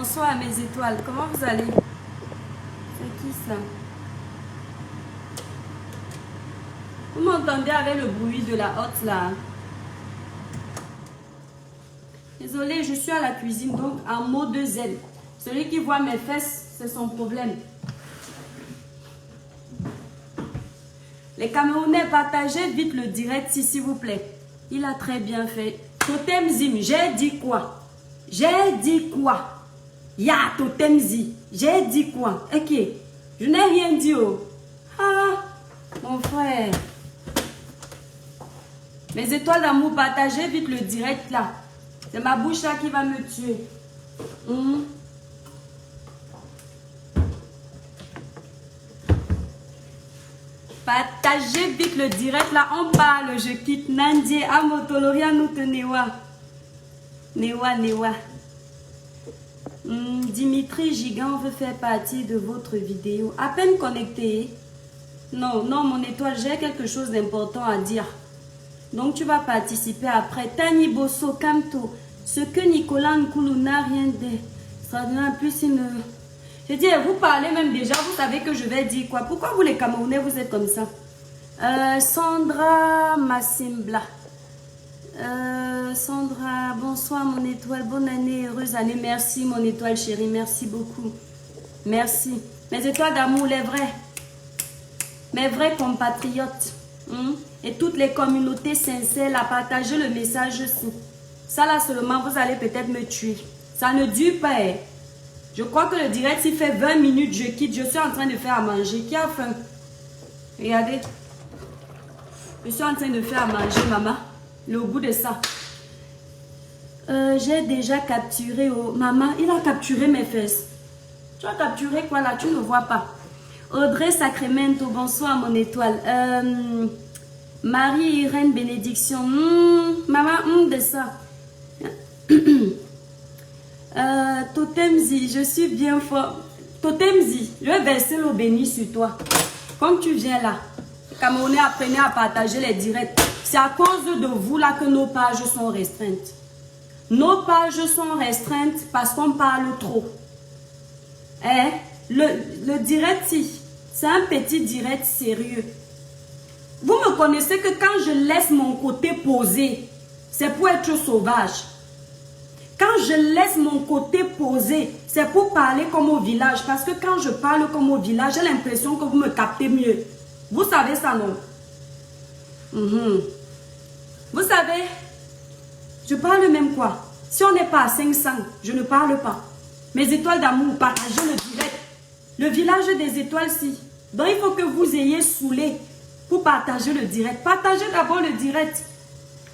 Bonsoir à mes étoiles. Comment vous allez? C'est qui ça? Vous m'entendez avec le bruit de la hotte là? Désolée, je suis à la cuisine, donc en mode zen. Celui qui voit mes fesses, c'est son problème. Les Camerounais, partagez vite le direct s'il vous plaît. Il a très bien fait. Totem Zim, j'ai dit quoi? J'ai dit quoi? Ya Totem Zim, j'ai dit quoi? Ok, je n'ai rien dit. Oh. Ah, mon frère. Mes étoiles d'amour, partagez vite le direct là. C'est ma bouche là qui va me tuer. Partagez vite le direct là. On parle, je quitte Nandie, Amotoloria, nous tenewa. Newa. Dimitri Gigant veut faire partie de votre vidéo. À peine connecté. Non, mon étoile, j'ai quelque chose d'important à dire. Donc tu vas participer après. Tani Bosso, Kamto. Ce que Nicolas Nkoulou n'a rien dit. Ça devient plus une... Je dis, vous parlez même déjà, vous savez que je vais dire quoi. Pourquoi vous les Camerounais, vous êtes comme ça? Sandra Massimbla. Sandra, bonsoir mon étoile, bonne année, heureuse année. Merci mon étoile chérie, merci beaucoup. Merci. Mes étoiles d'amour, les vrais. Mes vrais compatriotes. Et toutes les communautés sincères, là, partagez le message aussi. Ça là seulement, vous allez peut-être me tuer. Ça ne dure pas. Hein. Je crois que le direct, s'il fait 20 minutes, je quitte. Je suis en train de faire à manger. Qui a faim? Regardez. Je suis en train de faire à manger, maman. Le goût de ça. J'ai déjà capturé. Oh, maman, il a capturé mes fesses. Tu as capturé quoi là? Tu ne vois pas. Audrey Sacramento, bonsoir mon étoile. Marie-Irène Bénédiction. Maman, de ça. Totemzi, je suis bien fort. Totemzi, je vais verser l'eau bénie sur toi. Comme tu viens là, les Camerounais apprenez à partager les directs. C'est à cause de vous là que nos pages sont restreintes. Nos pages sont restreintes parce qu'on parle trop. Hein? Le direct, c'est un petit direct sérieux. Vous me connaissez que quand je laisse mon côté posé, c'est pour être sauvage. Quand je laisse mon côté posé, c'est pour parler comme au village. Parce que quand je parle comme au village, j'ai l'impression que vous me captez mieux. Vous savez ça, non? Vous savez, je parle même quoi? Si on n'est pas à 500, je ne parle pas. Mes étoiles d'amour, partagez le direct. Le village des étoiles, si. Donc il faut que vous ayez saoulé pour partager le direct. Partagez d'abord le direct.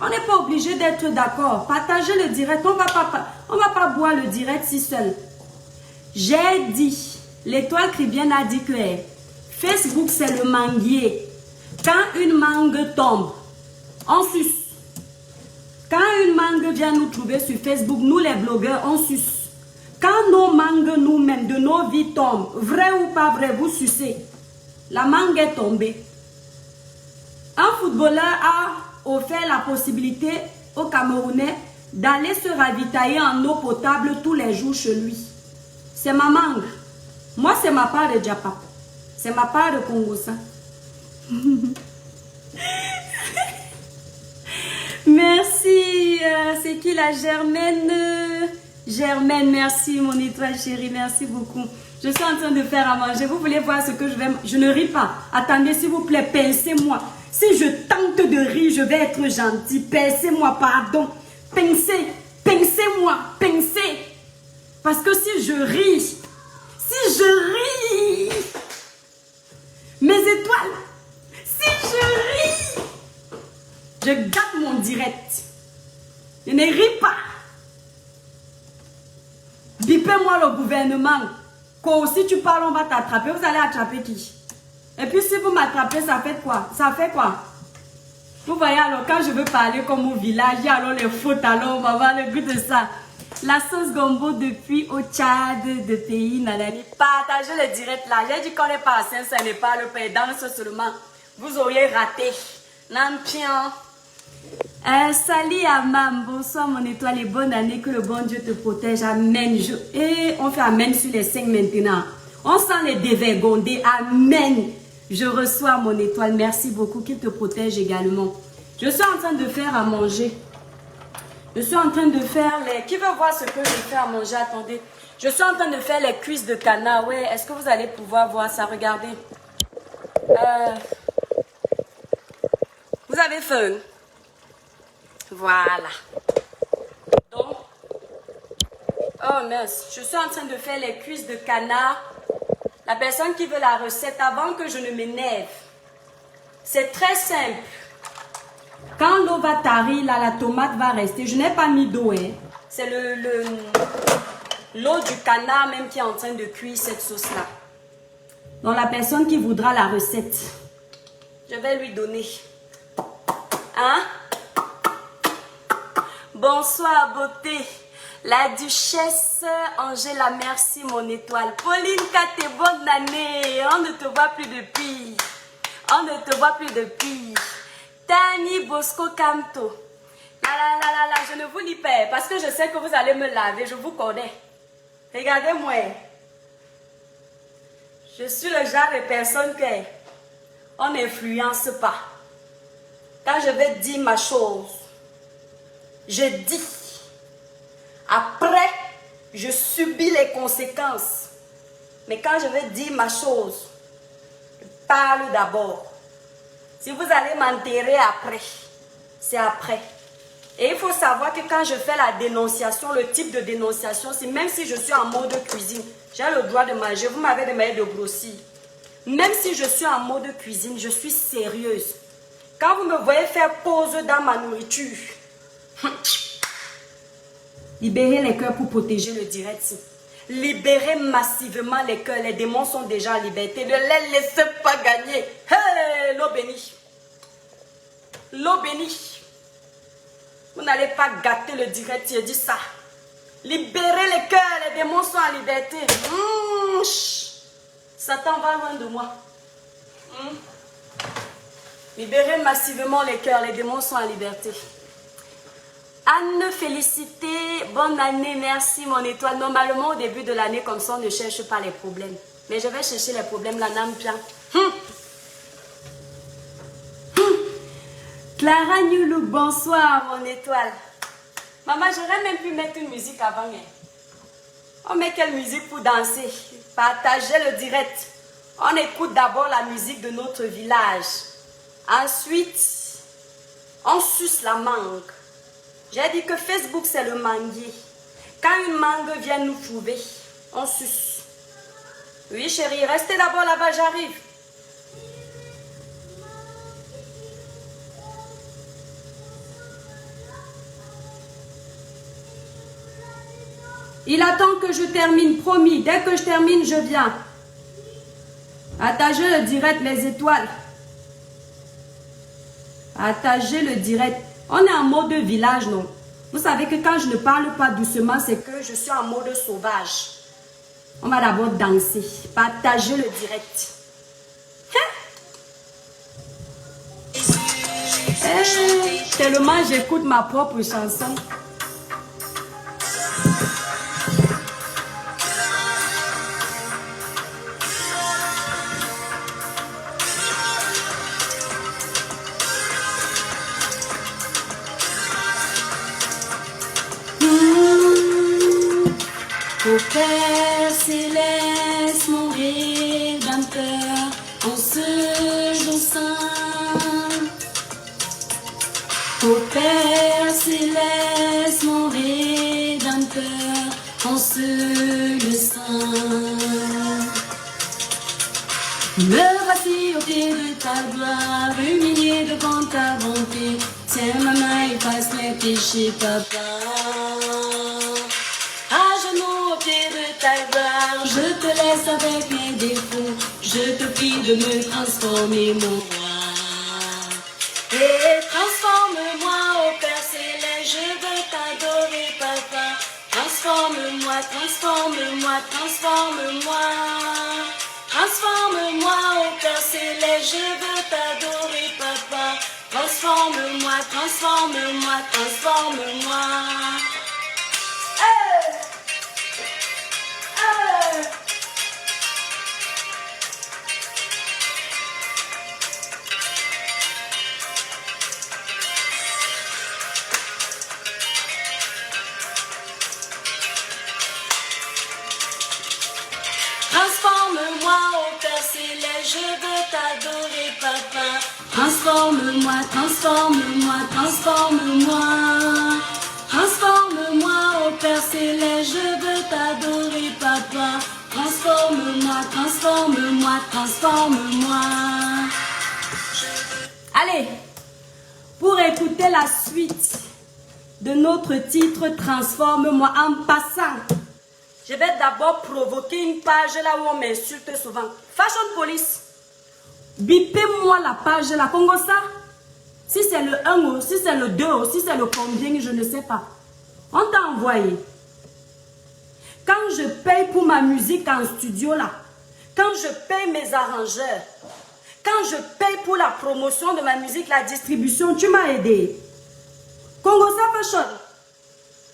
On n'est pas obligé d'être d'accord. Partagez le direct. On va pas boire le direct si seul. J'ai dit, l'étoile Cribienne a dit que Facebook c'est le manguier. Quand une mangue tombe, on suce. Quand une mangue vient nous trouver sur Facebook, nous les blogueurs, on suce. Quand nos mangues nous-mêmes de nos vies tombent, vrai ou pas vrai, vous sucez. La mangue est tombée. Un footballeur a offert la possibilité aux Camerounais d'aller se ravitailler en eau potable tous les jours chez lui. C'est ma mangue. Moi, c'est ma part de Japa. C'est ma part de Congosa. Merci. C'est qui la Germaine? Germaine, merci mon étoile chérie. Merci beaucoup. Je suis en train de faire à manger. Vous voulez voir ce que je vais... Je ne ris pas. Attendez, s'il vous plaît, pincez-moi. Si je tente de rire, je vais être gentil. Pincez-moi, pardon. Pincez-moi, pincez. Parce que si je ris, mes étoiles, si je ris, je gâte mon direct. Je ne ris pas. Bipez-moi le gouvernement. Quand si tu parles, on va t'attraper. Vous allez attraper qui? Et puis si vous m'attrapez, ça fait quoi? Ça fait quoi? Vous voyez alors, quand je veux parler comme au village, il y a alors les fautes, alors on va voir le goût de ça. La sauce gombo depuis au Tchad, de pays, nanani. Partagez le direct là. J'ai dit qu'on n'est pas à 500, ça n'est pas le pays. Dans ce seulement, vous auriez raté. Nampion. Salut Amam, bonsoir mon étoile et bonne année, que le bon Dieu te protège, amen. Et on fait amen sur les 5 maintenant. On sent les dévergondés, amen. Je reçois mon étoile, merci beaucoup, qu'il te protège également. Je suis en train de faire à manger. Je suis en train de faire les... Qui veut voir ce que je fais à manger? Attendez. Je suis en train de faire les cuisses de canard. Ouais, est-ce que vous allez pouvoir voir ça? Regardez. Vous avez faim? Voilà. Donc, oh mince, je suis en train de faire les cuisses de canard. La personne qui veut la recette, avant que je ne m'énerve, c'est très simple. Quand l'eau va tarir, là, la tomate va rester. Je n'ai pas mis d'eau, hein. C'est l'eau du canard même qui est en train de cuire cette sauce-là. Donc, la personne qui voudra la recette, je vais lui donner. Hein? Bonsoir, beauté. La duchesse Angela, merci, mon étoile. Pauline Kate, bonne année. On ne te voit plus depuis. On ne te voit plus depuis. Tani Bosco Camto. Je ne vous lis pas parce que je sais que vous allez me laver. Je vous connais. Regardez-moi. Je suis le genre de personne qu'on n'influence pas. Quand je vais dire ma chose, je dis. Après, je subis les conséquences. Mais quand je vais dire ma chose, je parle d'abord. Si vous allez m'enterrer après, c'est après. Et il faut savoir que quand je fais la dénonciation, le type de dénonciation, c'est même si je suis en mode cuisine, j'ai le droit de manger. Vous m'avez demandé de grossir. Même si je suis en mode cuisine, je suis sérieuse. Quand vous me voyez faire pause dans ma nourriture, libérez les cœurs pour protéger le direct. Libérez massivement les cœurs. Les démons sont déjà en liberté. Ne les laissez pas gagner. Hey, l'eau bénie. L'eau bénie. Vous n'allez pas gâter le direct. Je dis ça. Libérez les cœurs. Les démons sont en liberté. Satan va loin de moi. Libérez massivement les cœurs. Les démons sont en liberté. Anne, félicité, bonne année, merci mon étoile. Normalement au début de l'année comme ça on ne cherche pas les problèmes. Mais je vais chercher les problèmes, la name bien. Clara Newlook, bonsoir mon étoile. Maman, j'aurais même pu mettre une musique avant. On met quelle musique pour danser? Partagez le direct. On écoute d'abord la musique de notre village. Ensuite, on suce la mangue. J'ai dit que Facebook, c'est le manguier. Quand une mangue vient nous trouver, on suce. Oui, chérie, restez d'abord là-bas, j'arrive. Il attend que je termine, promis. Dès que je termine, je viens. Attachez le direct, les étoiles. Attachez le direct. On est en mode village, non? Vous savez que quand je ne parle pas doucement, c'est que je suis en mode sauvage. On va d'abord danser. Partager le direct. Tellement j'écoute ma propre chanson. Ô Père céleste, mon Rédempteur, en ce jour saint. Ô Père céleste, mon Rédempteur, en ce lieu saint. Me voici au pied de ta gloire, humilié devant ta bonté. Tiens ma main et passe mes péchés, papa. Je te laisse avec mes défauts, je te prie de me transformer mon roi. Et transforme-moi au Père céleste, je veux t'adorer papa. Transforme-moi, transforme-moi, transforme-moi. Transforme-moi au Père céleste, je veux t'adorer papa. Transforme-moi, transforme-moi, transforme-moi. Hey! Hey! Transforme-moi, ô Père céleste, je veux t'adorer, papa. Transforme-moi, transforme-moi, transforme-moi. Transforme-moi, ô Père céleste, je veux t'adorer, papa. Transforme-moi, transforme-moi, transforme-moi. Allez, pour écouter la suite de notre titre Transforme-moi, en passant, je vais d'abord provoquer une page là où on m'insulte souvent. Fashion Police. Bipez-moi la page là. Congo ça. Si c'est le 1 ou si c'est le 2 ou si c'est le combien, je ne sais pas. On t'a envoyé. Quand je paye pour ma musique en studio là, quand je paye mes arrangeurs, quand je paye pour la promotion de ma musique, la distribution, tu m'as aidé. Congo ça Fashion.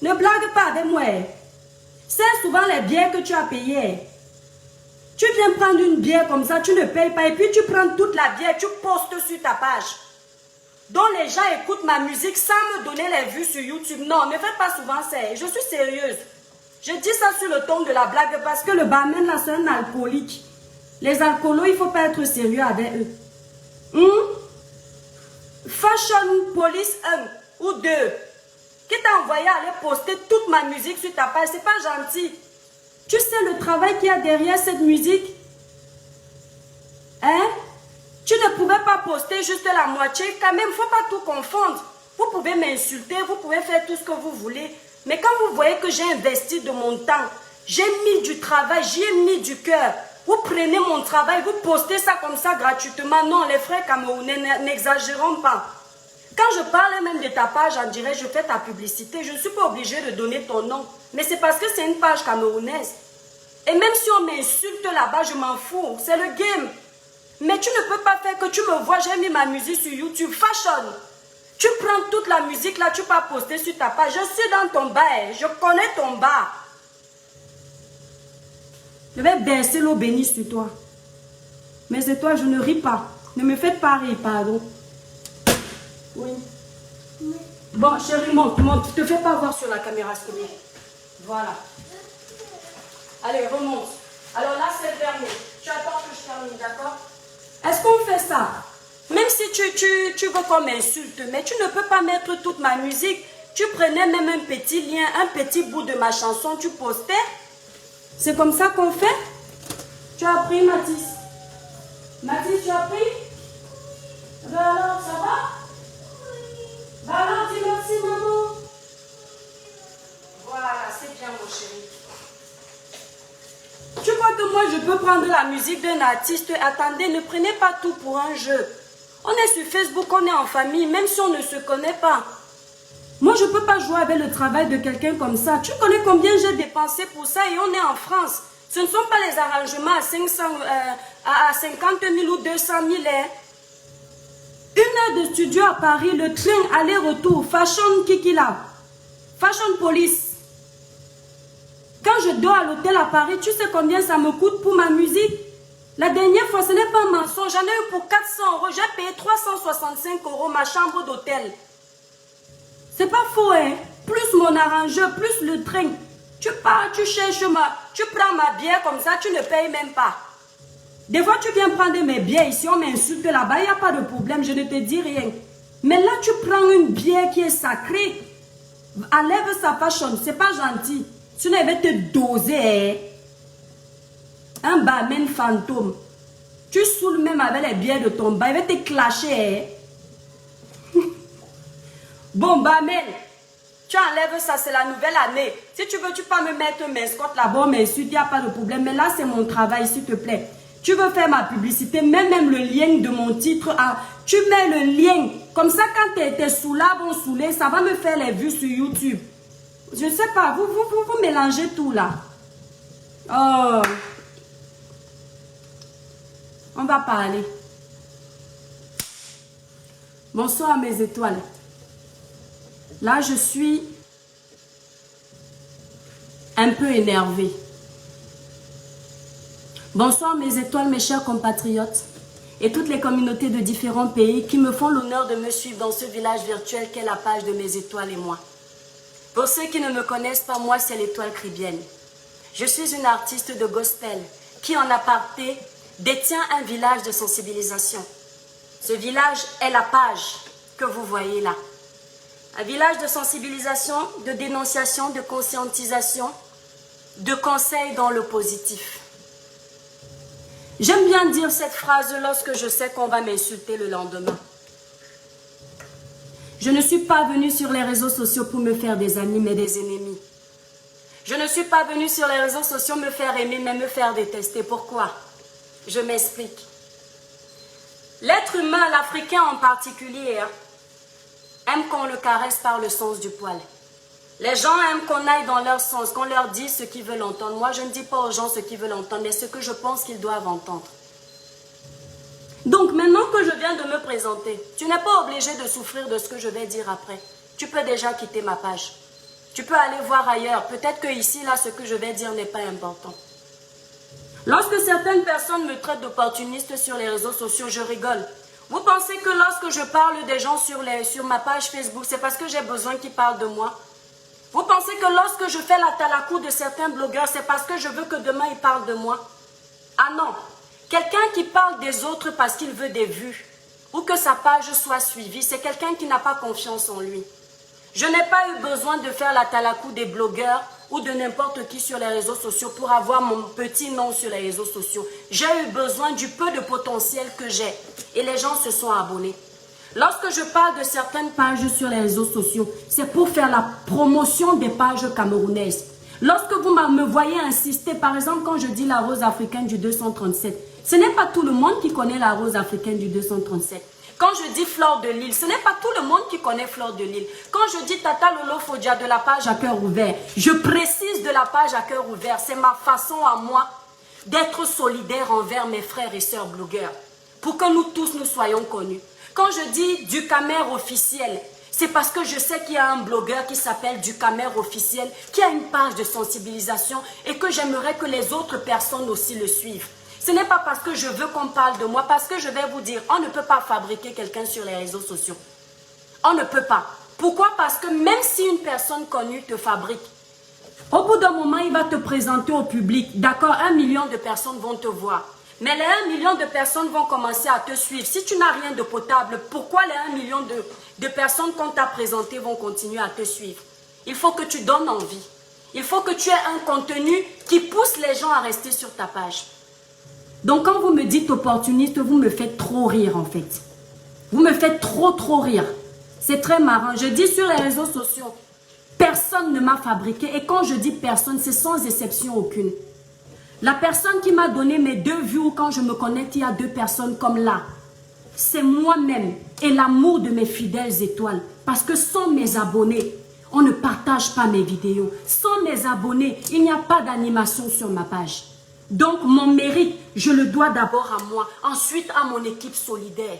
Ne blague pas avec moi. C'est souvent les bières que tu as payées. Tu viens prendre une bière comme ça, tu ne payes pas et puis tu prends toute la bière, tu postes sur ta page. Donc les gens écoutent ma musique sans me donner les vues sur YouTube. Non, ne faites pas souvent ça. Je suis sérieuse. Je dis ça sur le ton de la blague parce que le barman là c'est un alcoolique. Les alcoolos, il ne faut pas être sérieux avec eux. Fashion Police 1 ou 2. Qui t'a envoyé aller poster toute ma musique sur ta page, c'est pas gentil. Tu sais le travail qu'il y a derrière cette musique? Hein? Tu ne pouvais pas poster juste la moitié, quand même, il ne faut pas tout confondre. Vous pouvez m'insulter, vous pouvez faire tout ce que vous voulez. Mais quand vous voyez que j'ai investi de mon temps, j'ai mis du travail, j'y ai mis du cœur. Vous prenez mon travail, vous postez ça comme ça gratuitement. Non, les frères camerounais, n'exagérons pas. Quand je parle même de ta page en direct, je fais ta publicité. Je ne suis pas obligée de donner ton nom. Mais c'est parce que c'est une page camerounaise. Et même si on m'insulte là-bas, je m'en fous. C'est le game. Mais tu ne peux pas faire que tu me vois, j'ai mis ma musique sur YouTube. Fashion. Tu prends toute la musique là, tu peux poster sur ta page. Je suis dans ton bail. Je connais ton bas. Je vais baisser l'eau bénie sur toi. Mais c'est toi, je ne ris pas. Ne me faites pas rire, pardon. Oui. Bon, chérie, monte. Ne te fais pas voir sur la caméra, s'il te plaît. Voilà. Allez, remonte. Alors là, c'est terminé. Tu attends que je termine, d'accord? Est-ce qu'on fait ça? Même si tu veux qu'on m'insulte, mais tu ne peux pas mettre toute ma musique. Tu prenais même un petit lien, un petit bout de ma chanson, tu postais. C'est comme ça qu'on fait? Tu as pris, Mathis? Mathis, tu as pris? Alors, ça va? Bah alors, dis merci, maman. Voilà, c'est bien, mon chéri. Tu crois que moi, je peux prendre la musique d'un artiste? Attendez, ne prenez pas tout pour un jeu. On est sur Facebook, on est en famille, même si on ne se connaît pas. Moi, je ne peux pas jouer avec le travail de quelqu'un comme ça. Tu connais combien j'ai dépensé pour ça et on est en France. Ce ne sont pas les arrangements à 500, à 50 000 ou 200 000. Hein. 1 heure de studio à Paris, le train aller-retour, Fashion Kikila, Fashion Police. Quand je dors à l'hôtel à Paris, tu sais combien ça me coûte pour ma musique? La dernière fois, ce n'est pas un mensonge, j'en ai eu pour 400 €. J'ai payé 365 € ma chambre d'hôtel. C'est pas faux, hein? Plus mon arrangeur, plus le train. Tu pars, tu cherches tu prends ma bière comme ça, tu ne payes même pas. Des fois, tu viens prendre mes bières ici, on m'insulte là-bas, il n'y a pas de problème, je ne te dis rien. Mais là, tu prends une bière qui est sacrée. Enlève sa fashion, c'est pas gentil. Sinon, il va te doser. Hein? Un barman fantôme. Tu saoules même avec les bières de ton bar, il va te clasher. Hein? Bon, barman, tu enlèves ça, c'est la nouvelle année. Si tu veux, tu peux me mettre mes escortes là-bas, mais il n'y a pas de problème. Mais là, c'est mon travail, s'il te plaît. Tu veux faire ma publicité, mets même le lien de mon titre. Tu mets le lien. Comme ça, quand tes sous-là vont saouler, ça va me faire les vues sur YouTube. Je ne sais pas, vous mélangez tout là. Oh. On va parler. Bonsoir à mes étoiles. Là, je suis un peu énervée. Bonsoir mes étoiles, mes chers compatriotes et toutes les communautés de différents pays qui me font l'honneur de me suivre dans ce village virtuel qu'est la page de mes étoiles et moi. Pour ceux qui ne me connaissent pas, moi c'est l'étoile Caribbean. Je suis une artiste de gospel qui en aparté détient un village de sensibilisation. Ce village est la page que vous voyez là. Un village de sensibilisation, de dénonciation, de conscientisation, de conseils dans le positif. J'aime bien dire cette phrase lorsque je sais qu'on va m'insulter le lendemain. Je ne suis pas venue sur les réseaux sociaux pour me faire des amis, mais des ennemis. Je ne suis pas venue sur les réseaux sociaux me faire aimer, mais me faire détester. Pourquoi? Je m'explique. L'être humain, l'Africain en particulier, aime qu'on le caresse par le sens du poil. Les gens aiment qu'on aille dans leur sens, qu'on leur dise ce qu'ils veulent entendre. Moi, je ne dis pas aux gens ce qu'ils veulent entendre, mais ce que je pense qu'ils doivent entendre. Donc, maintenant que je viens de me présenter, tu n'es pas obligé de souffrir de ce que je vais dire après. Tu peux déjà quitter ma page. Tu peux aller voir ailleurs. Peut-être que ici, là, ce que je vais dire n'est pas important. Lorsque certaines personnes me traitent d'opportuniste sur les réseaux sociaux, je rigole. Vous pensez que lorsque je parle des gens sur ma page Facebook, c'est parce que j'ai besoin qu'ils parlent de moi? Vous pensez que lorsque je fais la talakou de certains blogueurs, c'est parce que je veux que demain ils parlent de moi? Ah non. Quelqu'un qui parle des autres parce qu'il veut des vues ou que sa page soit suivie, c'est quelqu'un qui n'a pas confiance en lui. Je n'ai pas eu besoin de faire la talakou des blogueurs ou de n'importe qui sur les réseaux sociaux pour avoir mon petit nom sur les réseaux sociaux. J'ai eu besoin du peu de potentiel que j'ai et les gens se sont abonnés. Lorsque je parle de certaines pages sur les réseaux sociaux, c'est pour faire la promotion des pages camerounaises. Lorsque vous me voyez insister, par exemple, quand je dis la rose africaine du 237, ce n'est pas tout le monde qui connaît la rose africaine du 237. Quand je dis Fleur de Lille, ce n'est pas tout le monde qui connaît Fleur de Lille. Quand je dis Tata Lolo Fodia de la page à cœur ouvert, je précise de la page à cœur ouvert. C'est ma façon à moi d'être solidaire envers mes frères et sœurs blogueurs. Pour que nous tous nous soyons connus. Quand je dis du Camer officiel, c'est parce que je sais qu'il y a un blogueur qui s'appelle du Camer officiel, qui a une page de sensibilisation et que j'aimerais que les autres personnes aussi le suivent. Ce n'est pas parce que je veux qu'on parle de moi, parce que je vais vous dire, on ne peut pas fabriquer quelqu'un sur les réseaux sociaux. On ne peut pas. Pourquoi? Parce que même si une personne connue te fabrique, au bout d'un moment, il va te présenter au public. D'accord, 1 million de personnes vont te voir. Mais les 1 million de personnes vont commencer à te suivre. Si tu n'as rien de potable, pourquoi les 1 million de personnes qu'on t'a présentées vont continuer à te suivre? Il faut que tu donnes envie. Il faut que tu aies un contenu qui pousse les gens à rester sur ta page. Donc quand vous me dites opportuniste, vous me faites trop rire en fait. Vous me faites trop rire. C'est très marrant. Je dis sur les réseaux sociaux, personne ne m'a fabriqué. Et quand je dis personne, c'est sans exception aucune. La personne qui m'a donné mes 2 vues quand je me connecte, il y a 2 personnes comme là. C'est moi-même et l'amour de mes fidèles étoiles. Parce que sans mes abonnés, on ne partage pas mes vidéos. Sans mes abonnés, il n'y a pas d'animation sur ma page. Donc mon mérite, je le dois d'abord à moi, ensuite à mon équipe solidaire.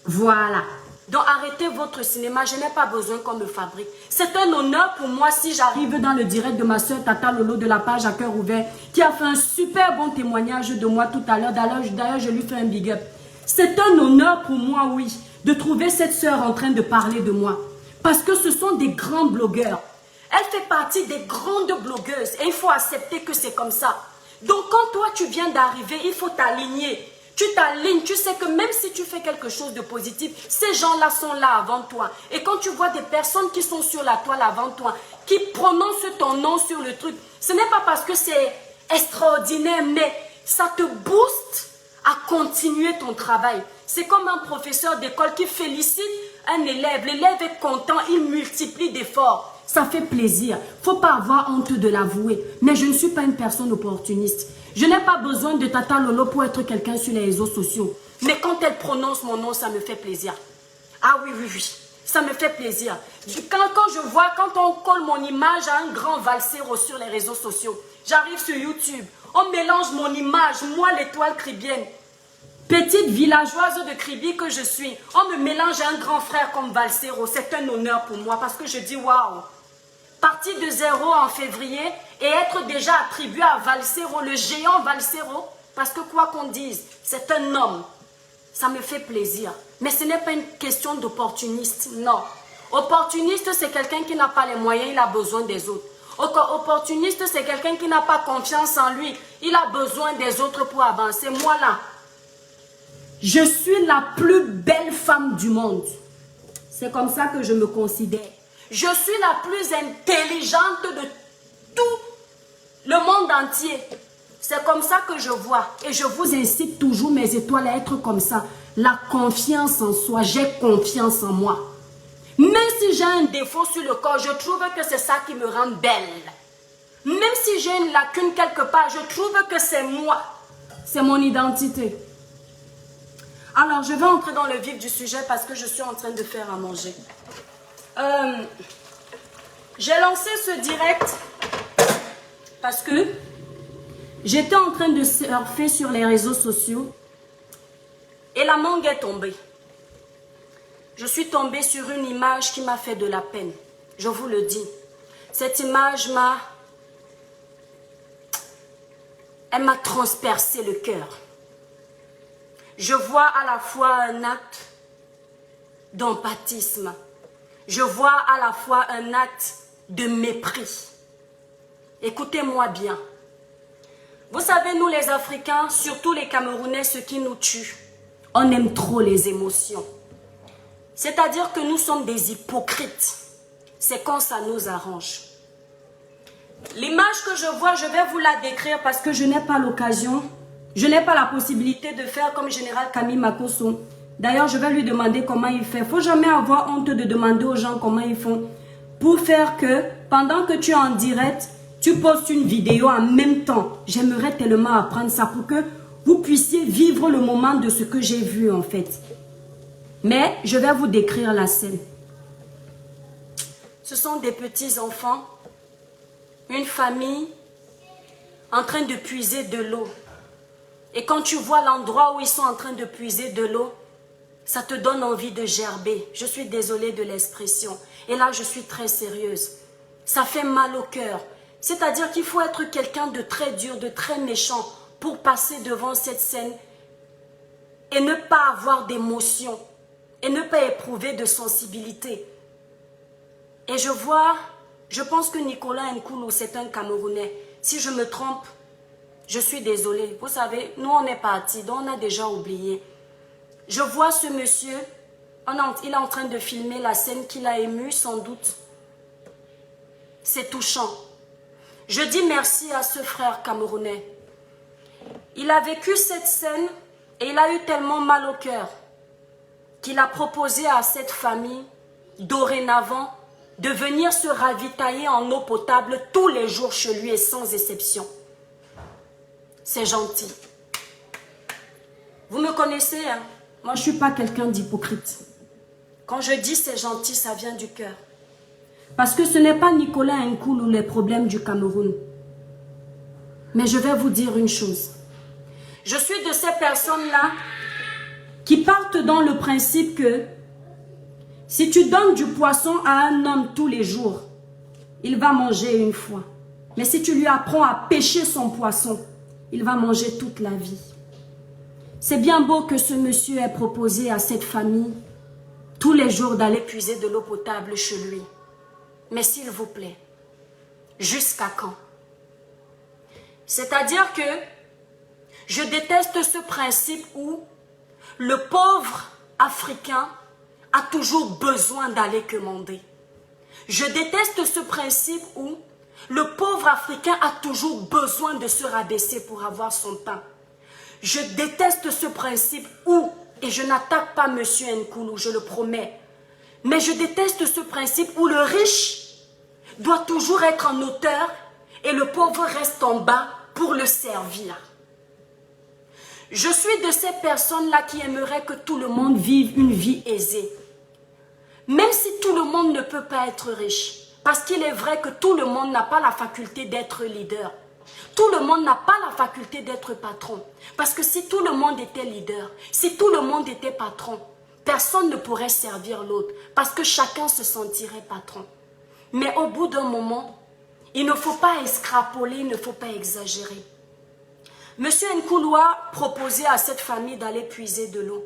Voilà. Donc arrêtez votre cinéma, je n'ai pas besoin qu'on me fabrique. C'est un honneur pour moi si j'arrive dans le direct de ma soeur Tata Lolo de la page à cœur ouvert, qui a fait un super bon témoignage de moi tout à l'heure. D'ailleurs, je lui fais un big up. C'est un honneur pour moi, oui, de trouver cette soeur en train de parler de moi. Parce que ce sont des grands blogueurs. Elle fait partie des grandes blogueuses et il faut accepter que c'est comme ça. Donc quand toi tu viens d'arriver, il faut t'aligner. Tu t'alignes, tu sais que même si tu fais quelque chose de positif, ces gens-là sont là avant toi. Et quand tu vois des personnes qui sont sur la toile avant toi, qui prononcent ton nom sur le truc, ce n'est pas parce que c'est extraordinaire, mais ça te booste à continuer ton travail. C'est comme un professeur d'école qui félicite un élève. L'élève est content, il multiplie d'efforts. Ça fait plaisir. Il ne faut pas avoir honte de l'avouer. Mais je ne suis pas une personne opportuniste. Je n'ai pas besoin de Tata Lolo pour être quelqu'un sur les réseaux sociaux. Mais quand elle prononce mon nom, ça me fait plaisir. Ah oui. Ça me fait plaisir. Quand on colle mon image à un grand valsero sur les réseaux sociaux, j'arrive sur YouTube, on mélange mon image, moi l'étoile caribéenne. petite villageoise de Kribi que je suis, on me mélange à un grand frère comme Valsero. C'est un honneur pour moi parce que je dis waouh. Parti de zéro en février et être déjà attribué à Valsero, le géant Valsero, parce que quoi qu'on dise, c'est un homme. Ça me fait plaisir. Mais ce n'est pas une question d'opportuniste, non. Opportuniste, c'est quelqu'un qui n'a pas les moyens, il a besoin des autres. Opportuniste, c'est quelqu'un qui n'a pas confiance en lui. Il a besoin des autres pour avancer. Moi là, je suis la plus belle femme du monde. C'est comme ça que je me considère. Je suis la plus intelligente de tout le monde entier. C'est comme ça que je vois. Et je vous incite toujours, mes étoiles, à être comme ça. La confiance en soi. J'ai confiance en moi. Même si j'ai un défaut sur le corps, je trouve que c'est ça qui me rend belle. Même si j'ai une lacune quelque part, je trouve que c'est moi. C'est mon identité. Alors, je vais entrer dans le vif du sujet parce que je suis en train de faire à manger. J'ai lancé ce direct parce que j'étais en train de surfer sur les réseaux sociaux et la mangue est tombée. Je suis tombée sur une image qui m'a fait de la peine. Je vous le dis. Cette image elle m'a transpercé le cœur. Je vois à la fois un acte d'empathisme. Je vois à la fois un acte de mépris. Écoutez-moi bien. Vous savez, nous les Africains, surtout les Camerounais, ce qui nous tue, on aime trop les émotions. C'est-à-dire que nous sommes des hypocrites. C'est quand ça nous arrange. L'image que je vois, je vais vous la décrire parce que je n'ai pas l'occasion, je n'ai pas la possibilité de faire comme Général Camille Makosso. D'ailleurs, je vais lui demander comment il fait. Il ne faut jamais avoir honte de demander aux gens comment ils font. Pour faire que, pendant que tu es en direct, tu postes une vidéo en même temps. J'aimerais tellement apprendre ça pour que vous puissiez vivre le moment de ce que j'ai vu en fait. Mais je vais vous décrire la scène. Ce sont des petits enfants, une famille en train de puiser de l'eau. Et quand tu vois l'endroit où ils sont en train de puiser de l'eau, ça te donne envie de gerber. Je suis désolée de l'expression. Et là, je suis très sérieuse. Ça fait mal au cœur. C'est-à-dire qu'il faut être quelqu'un de très dur, de très méchant pour passer devant cette scène et ne pas avoir d'émotion et ne pas éprouver de sensibilité. Et je pense que Nicolas Nkoulou, c'est un Camerounais. Si je me trompe, je suis désolée. Vous savez, nous on est partis, donc on a déjà oublié. Je vois ce monsieur, il est en train de filmer la scène qui l'a ému sans doute. C'est touchant. Je dis merci à ce frère camerounais. Il a vécu cette scène et il a eu tellement mal au cœur qu'il a proposé à cette famille, dorénavant, de venir se ravitailler en eau potable tous les jours chez lui et sans exception. C'est gentil. Vous me connaissez, hein? Moi, je ne suis pas quelqu'un d'hypocrite. Quand je dis c'est gentil, ça vient du cœur. Parce que ce n'est pas Nicolas Nkoulou les problèmes du Cameroun. Mais je vais vous dire une chose. Je suis de ces personnes-là qui partent dans le principe que si tu donnes du poisson à un homme tous les jours, il va manger une fois. Mais si tu lui apprends à pêcher son poisson, il va manger toute la vie. C'est bien beau que ce monsieur ait proposé à cette famille tous les jours d'aller puiser de l'eau potable chez lui. Mais s'il vous plaît, jusqu'à quand? C'est-à-dire que je déteste ce principe où le pauvre Africain a toujours besoin d'aller quémander. Je déteste ce principe où le pauvre Africain a toujours besoin de se rabaisser pour avoir son pain. Je déteste ce principe où, et je n'attaque pas M. Nkoulou, je le promets, mais je déteste ce principe où le riche doit toujours être en hauteur et le pauvre reste en bas pour le servir. Je suis de ces personnes-là qui aimeraient que tout le monde vive une vie aisée. Même si tout le monde ne peut pas être riche. Parce qu'il est vrai que tout le monde n'a pas la faculté d'être leader. Tout le monde n'a pas la faculté d'être patron. Parce que si tout le monde était leader, si tout le monde était patron, personne ne pourrait servir l'autre. Parce que chacun se sentirait patron. Mais au bout d'un moment, il ne faut pas extrapoler, il ne faut pas exagérer. Monsieur Nkoulou a proposé à cette famille d'aller puiser de l'eau.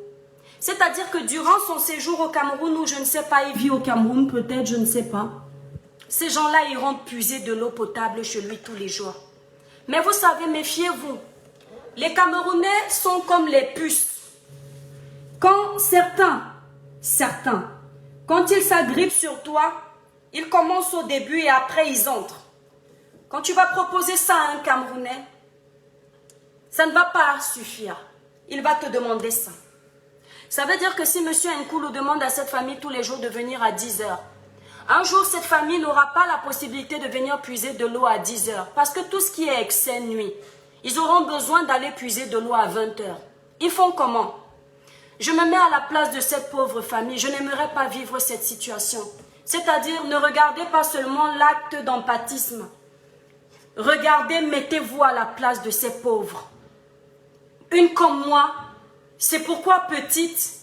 C'est-à-dire que durant son séjour au Cameroun, ou je ne sais pas, il vit au Cameroun peut-être, je ne sais pas, ces gens-là iront puiser de l'eau potable chez lui tous les jours. Mais vous savez, méfiez-vous. Les Camerounais sont comme les puces. Quand certains, quand ils s'agrippent sur toi, ils commencent au début et après ils entrent. Quand tu vas proposer ça à un Camerounais, ça ne va pas suffire. Il va te demander ça. Ça veut dire que si M. Nkoulou demande à cette famille tous les jours de venir à 10 heures, un jour, cette famille n'aura pas la possibilité de venir puiser de l'eau à 10 heures. Parce que tout ce qui est excès nuit, ils auront besoin d'aller puiser de l'eau à 20 heures. Ils font comment? Je me mets à la place de cette pauvre famille. Je n'aimerais pas vivre cette situation. C'est-à-dire, ne regardez pas seulement l'acte d'empathisme. Regardez, mettez-vous à la place de ces pauvres. Une comme moi, c'est pourquoi petite,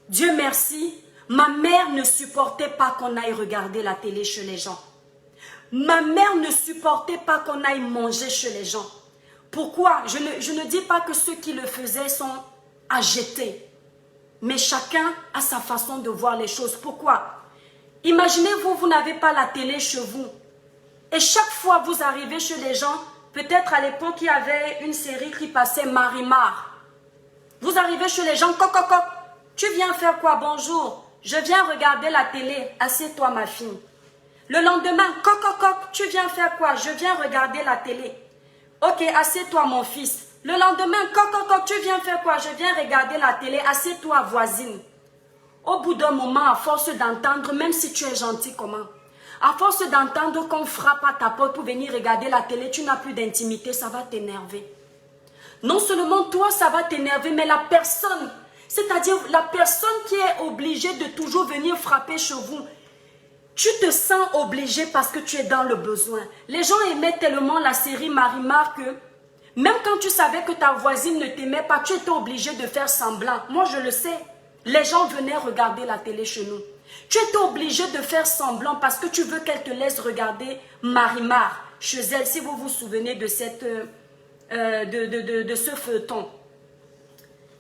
Dieu merci, ma mère ne supportait pas qu'on aille regarder la télé chez les gens. Ma mère ne supportait pas qu'on aille manger chez les gens. Pourquoi? Je ne dis pas que ceux qui le faisaient sont à jeter. Mais chacun a sa façon de voir les choses. Pourquoi? Imaginez-vous, vous n'avez pas la télé chez vous. Et chaque fois vous arrivez chez les gens, peut-être à l'époque il y avait une série qui passait Marimar. Vous arrivez chez les gens, coq, coq, coq. Tu viens faire quoi? Bonjour. Je viens regarder la télé. Assieds-toi ma fille. Le lendemain, coq, coq, coq. Tu viens faire quoi? Je viens regarder la télé. Ok, assieds-toi mon fils. Le lendemain, coq, coq, coq. Tu viens faire quoi? Je viens regarder la télé. Assieds-toi voisine. Au bout d'un moment, à force d'entendre, même si tu es gentil comment, à force d'entendre qu'on frappe à ta porte pour venir regarder la télé, tu n'as plus d'intimité, ça va t'énerver. Non seulement toi, ça va t'énerver, mais la personne, c'est-à-dire la personne qui est obligée de toujours venir frapper chez vous, tu te sens obligé parce que tu es dans le besoin. Les gens aimaient tellement la série Marimar que même quand tu savais que ta voisine ne t'aimait pas, tu étais obligé de faire semblant. Moi, je le sais. Les gens venaient regarder la télé chez nous. Tu étais obligé de faire semblant parce que tu veux qu'elle te laisse regarder Marimar chez elle, si vous vous souvenez de cette... de ce feuilleton.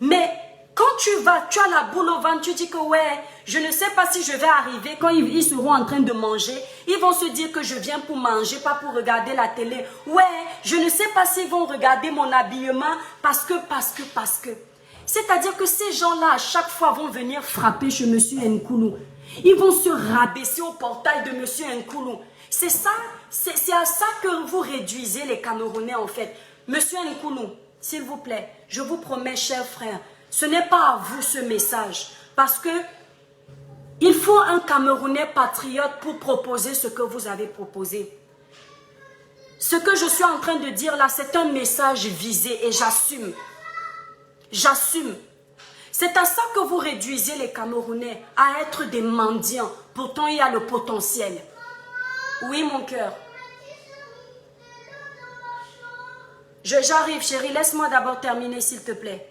Mais quand tu as la boule au ventre, tu dis que ouais, je ne sais pas si je vais arriver. Quand ils seront en train de manger, ils vont se dire que je viens pour manger, pas pour regarder la télé. Ouais, je ne sais pas s'ils vont regarder mon habillement parce que. C'est-à-dire que ces gens-là, à chaque fois, vont venir frapper chez M. Nkoulou. Ils vont se rabaisser au portail de M. Nkoulou. C'est ça, c'est à ça que vous réduisez les Camerounais en fait. Monsieur Nkoulou, s'il vous plaît, je vous promets, chers frères, ce n'est pas à vous ce message. Parce que il faut un Camerounais patriote pour proposer ce que vous avez proposé. Ce que je suis en train de dire là, c'est un message visé et j'assume. J'assume. C'est à ça que vous réduisez les Camerounais, à être des mendiants. Pourtant, il y a le potentiel. Oui, mon cœur. J'arrive, chérie. Laisse-moi d'abord terminer, s'il te plaît.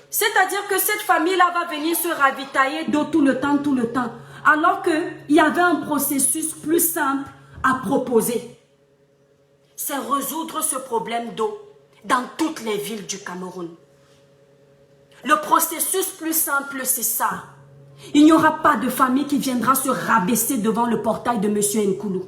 C'est-à-dire que cette famille-là va venir se ravitailler d'eau tout le temps. Alors qu'il y avait un processus plus simple à proposer. C'est résoudre ce problème d'eau dans toutes les villes du Cameroun. Le processus plus simple, c'est ça. Il n'y aura pas de famille qui viendra se rabaisser devant le portail de M. Nkoulou.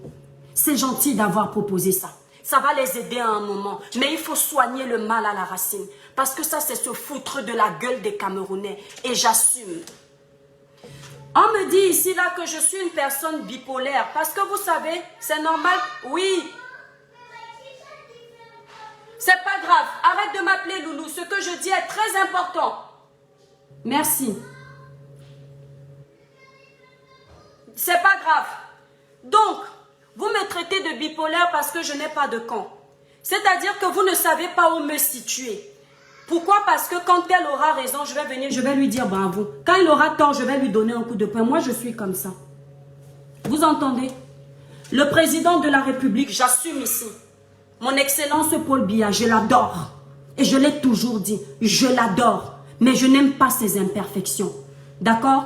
C'est gentil d'avoir proposé ça. Ça va les aider à un moment. Mais il faut soigner le mal à la racine. Parce que ça, c'est se foutre de la gueule des Camerounais. Et j'assume. On me dit ici là que je suis une personne bipolaire. Parce que vous savez, c'est normal. Oui. C'est pas grave. Arrête de m'appeler Loulou. Ce que je dis est très important. Merci. C'est pas grave. Donc, vous me traitez de bipolaire parce que je n'ai pas de camp. C'est-à-dire que vous ne savez pas où me situer. Pourquoi? Parce que quand elle aura raison, je vais venir, je vais lui dire bravo. Quand il aura tort, je vais lui donner un coup de poing. Moi, je suis comme ça. Vous entendez? Le président de la République, j'assume ici. Mon Excellence Paul Biya, je l'adore. Et je l'ai toujours dit, je l'adore. Mais je n'aime pas ses imperfections. D'accord?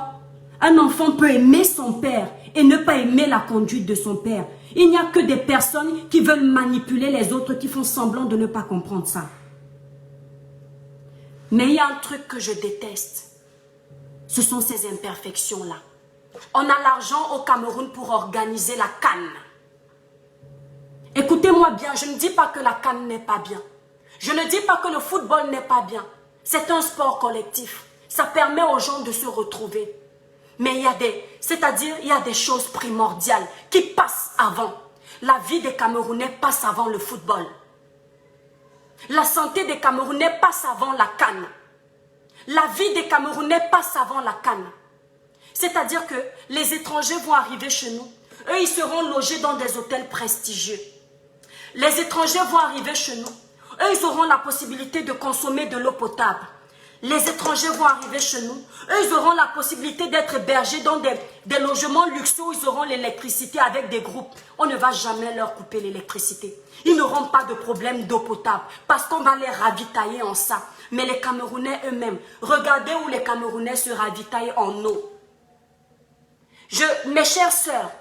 Un enfant peut aimer son père et ne pas aimer la conduite de son père. Il n'y a que des personnes qui veulent manipuler les autres qui font semblant de ne pas comprendre ça. Mais il y a un truc que je déteste. Ce sont ces imperfections-là. On a l'argent au Cameroun pour organiser la CAN. Écoutez-moi bien, je ne dis pas que la CAN n'est pas bien. Je ne dis pas que le football n'est pas bien. C'est un sport collectif. Ça permet aux gens de se retrouver. Mais il y a des choses primordiales qui passent avant. La vie des Camerounais passe avant le football. La santé des Camerounais passe avant la CAN. La vie des Camerounais passe avant la CAN. C'est-à-dire que les étrangers vont arriver chez nous. Eux, ils seront logés dans des hôtels prestigieux. Les étrangers vont arriver chez nous. Eux, ils auront la possibilité de consommer de l'eau potable. Les étrangers vont arriver chez nous. Eux, ils auront la possibilité d'être hébergés dans des logements luxueux où ils auront l'électricité avec des groupes. On ne va jamais leur couper l'électricité. Ils n'auront pas de problème d'eau potable parce qu'on va les ravitailler en ça. Mais les Camerounais eux-mêmes, regardez où les Camerounais se ravitaillent en eau. Mes chères sœurs,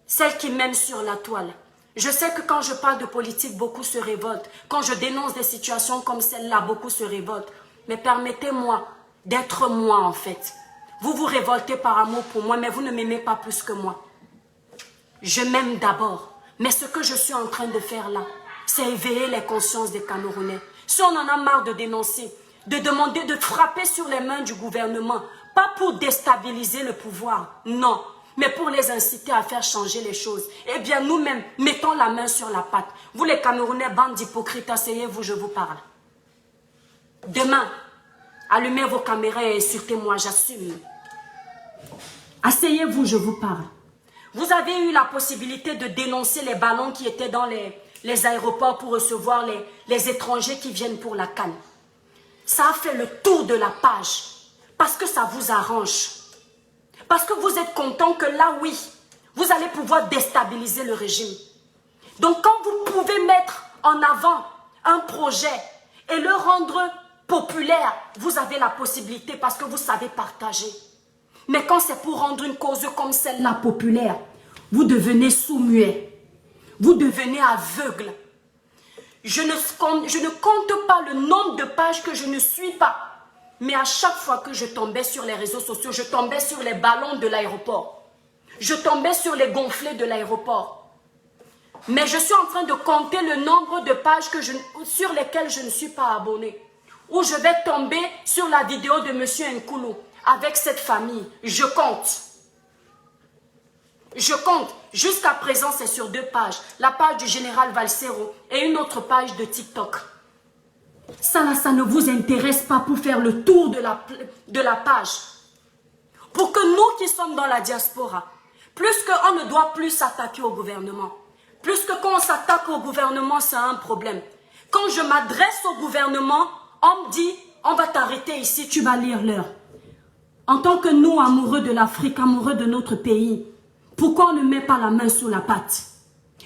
celles qui m'aiment sur la toile, je sais que quand je parle de politique, beaucoup se révoltent. Quand je dénonce des situations comme celle-là, beaucoup se révoltent. Mais permettez-moi d'être moi en fait. Vous vous révoltez par amour pour moi, mais vous ne m'aimez pas plus que moi. Je m'aime d'abord. Mais ce que je suis en train de faire là, c'est éveiller les consciences des Camerounais. Si on en a marre de dénoncer, de demander de frapper sur les mains du gouvernement, pas pour déstabiliser le pouvoir, non, mais pour les inciter à faire changer les choses. Eh bien, nous-mêmes, mettons la main sur la pâte. Vous les Camerounais, bande d'hypocrites, asseyez-vous, je vous parle. Demain, allumez vos caméras et insultez-moi, j'assume. Asseyez-vous, je vous parle. Vous avez eu la possibilité de dénoncer les ballons qui étaient dans les aéroports pour recevoir les étrangers qui viennent pour la CAN. Ça a fait le tour de la page parce que ça vous arrange. Parce que vous êtes content que là, oui, vous allez pouvoir déstabiliser le régime. Donc quand vous pouvez mettre en avant un projet et le rendre populaire, vous avez la possibilité parce que vous savez partager. Mais quand c'est pour rendre une cause comme celle-là populaire, vous devenez sourd-muet. Vous devenez aveugle. Je ne compte pas le nombre de pages que je ne suis pas. Mais à chaque fois que je tombais sur les réseaux sociaux, je tombais sur les ballons de l'aéroport. Je tombais sur les gonflés de l'aéroport. Mais je suis en train de compter le nombre de pages sur lesquelles je ne suis pas abonnée. Où je vais tomber sur la vidéo de M. Nkoulou avec cette famille. Je compte. Je compte. Jusqu'à présent, c'est sur 2 pages. La page du général Valsero et une autre page de TikTok. Ça là, ça ne vous intéresse pas pour faire le tour de la page. Pour que nous qui sommes dans la diaspora, plus qu'on ne doit plus s'attaquer au gouvernement. Plus que quand on s'attaque au gouvernement, c'est un problème. Quand je m'adresse au gouvernement, on me dit, on va t'arrêter ici, tu vas lire l'heure. En tant que nous, amoureux de l'Afrique, amoureux de notre pays, pourquoi on ne met pas la main sur la pâte?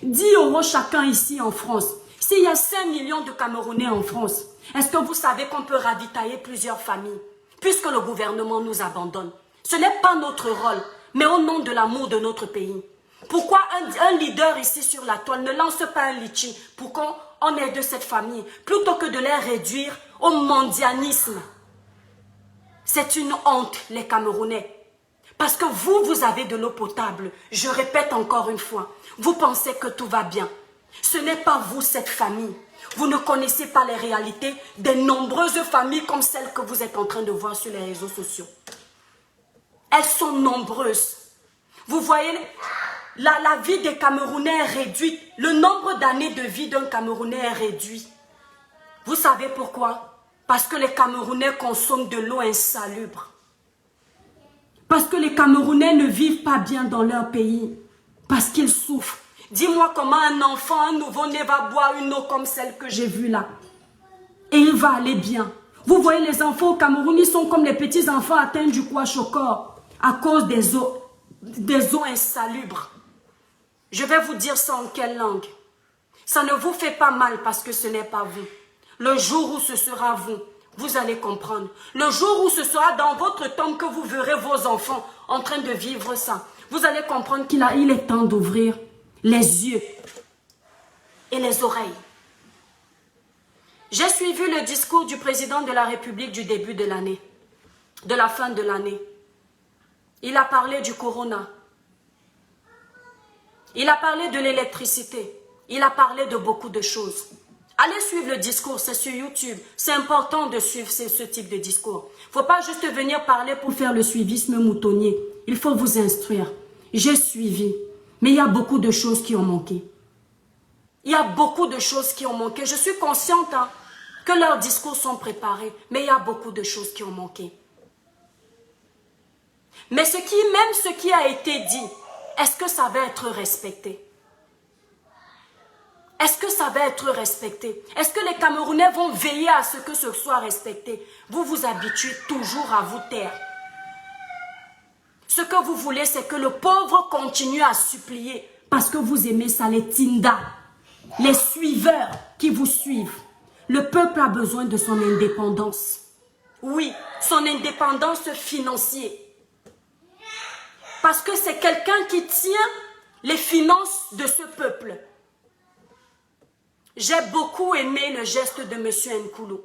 10 € chacun ici en France. S'il y a 5 millions de Camerounais en France, est-ce que vous savez qu'on peut ravitailler plusieurs familles? Puisque le gouvernement nous abandonne. Ce n'est pas notre rôle, mais au nom de l'amour de notre pays. Pourquoi un leader ici sur la toile ne lance pas un litchi pour qu'on aide cette famille, plutôt que de les réduire au mondialisme? C'est une honte, les Camerounais. Parce que vous avez de l'eau potable. Je répète encore une fois, vous pensez que tout va bien. Ce n'est pas vous, cette famille. Vous ne connaissez pas les réalités des nombreuses familles comme celles que vous êtes en train de voir sur les réseaux sociaux. Elles sont nombreuses. Vous voyez, la vie des Camerounais est réduite. Le nombre d'années de vie d'un Camerounais est réduit. Vous savez pourquoi? Parce que les Camerounais consomment de l'eau insalubre. Parce que les Camerounais ne vivent pas bien dans leur pays. Parce qu'ils souffrent. Dis-moi comment un enfant, un nouveau-né va boire une eau comme celle que j'ai vue là. Et il va aller bien. Vous voyez, les enfants au Cameroun, ils sont comme les petits enfants atteints du kwashiorkor à cause des eaux insalubres. Je vais vous dire ça en quelle langue? Ça ne vous fait pas mal parce que ce n'est pas vous. Le jour où ce sera vous, vous allez comprendre. Le jour où ce sera dans votre tombe que vous verrez vos enfants en train de vivre ça, vous allez comprendre qu'il est temps d'ouvrir les yeux et les oreilles. J'ai suivi le discours du président de la République du début de l'année, de la fin de l'année. Il a parlé du corona. Il a parlé de l'électricité. Il a parlé de beaucoup de choses. Allez suivre le discours, c'est sur YouTube. C'est important de suivre ce type de discours. Il ne faut pas juste venir parler pour faire le suivisme moutonnier. Il faut vous instruire. J'ai suivi, mais il y a beaucoup de choses qui ont manqué. Il y a beaucoup de choses qui ont manqué. Je suis consciente que leurs discours sont préparés, mais il y a beaucoup de choses qui ont manqué. Mais même ce qui a été dit, est-ce que ça va être respecté? Est-ce que ça va être respecté? Est-ce que les Camerounais vont veiller à ce que ce soit respecté? Vous vous habituez toujours à vous taire. Ce que vous voulez, c'est que le pauvre continue à supplier parce que vous aimez ça, les tindas, les suiveurs qui vous suivent. Le peuple a besoin de son indépendance. Oui, son indépendance financière. Parce que c'est quelqu'un qui tient les finances de ce peuple. J'ai beaucoup aimé le geste de M. Nkoulou.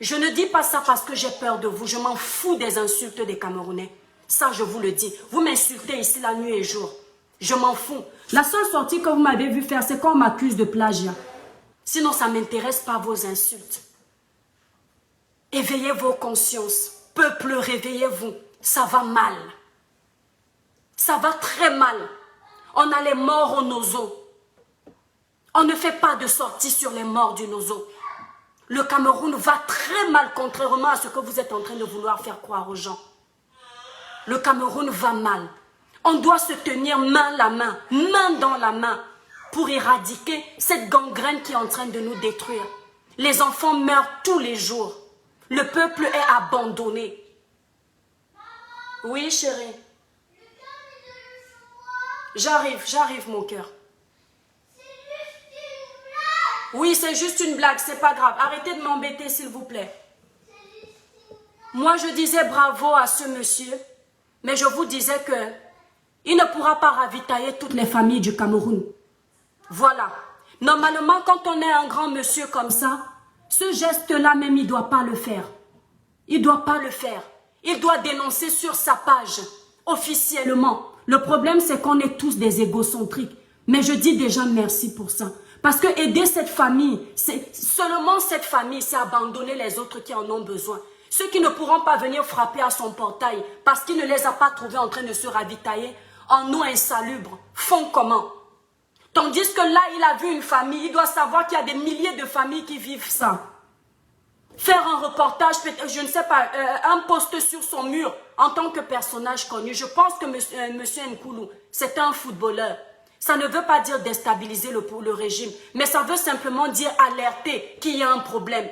Je ne dis pas ça parce que j'ai peur de vous. Je m'en fous des insultes des Camerounais. Ça, je vous le dis. Vous m'insultez ici la nuit et jour. Je m'en fous. La seule sortie que vous m'avez vu faire, c'est qu'on m'accuse de plagiat. Sinon, ça ne m'intéresse pas vos insultes. Éveillez vos consciences. Peuple, réveillez-vous. Ça va mal. Ça va très mal. On a les morts au nozo. On ne fait pas de sortie sur les morts du nozo. Le Cameroun va très mal, contrairement à ce que vous êtes en train de vouloir faire croire aux gens. Le Cameroun va mal. On doit se tenir main dans la main, pour éradiquer cette gangrène qui est en train de nous détruire. Les enfants meurent tous les jours. Le peuple est abandonné. Oui, chérie. J'arrive, mon cœur. Oui, c'est juste une blague, c'est pas grave. Arrêtez de m'embêter, s'il vous plaît. Moi, je disais bravo à ce monsieur, mais je vous disais que il ne pourra pas ravitailler toutes les familles du Cameroun. Voilà. Normalement, quand on est un grand monsieur comme ça, ce geste-là même, il ne doit pas le faire. Il ne doit pas le faire. Il doit dénoncer sur sa page, officiellement. Le problème, c'est qu'on est tous des égocentriques. Mais je dis déjà merci pour ça. Parce que aider cette famille, seulement cette famille, c'est abandonner les autres qui en ont besoin. Ceux qui ne pourront pas venir frapper à son portail parce qu'il ne les a pas trouvés en train de se ravitailler en eau insalubre, font comment? Tandis que là, il a vu une famille, il doit savoir qu'il y a des milliers de familles qui vivent ça. Faire un reportage, je ne sais pas, un post sur son mur en tant que personnage connu. Je pense que monsieur Nkoulou, c'est un footballeur. Ça ne veut pas dire déstabiliser le régime, mais ça veut simplement dire alerter qu'il y a un problème.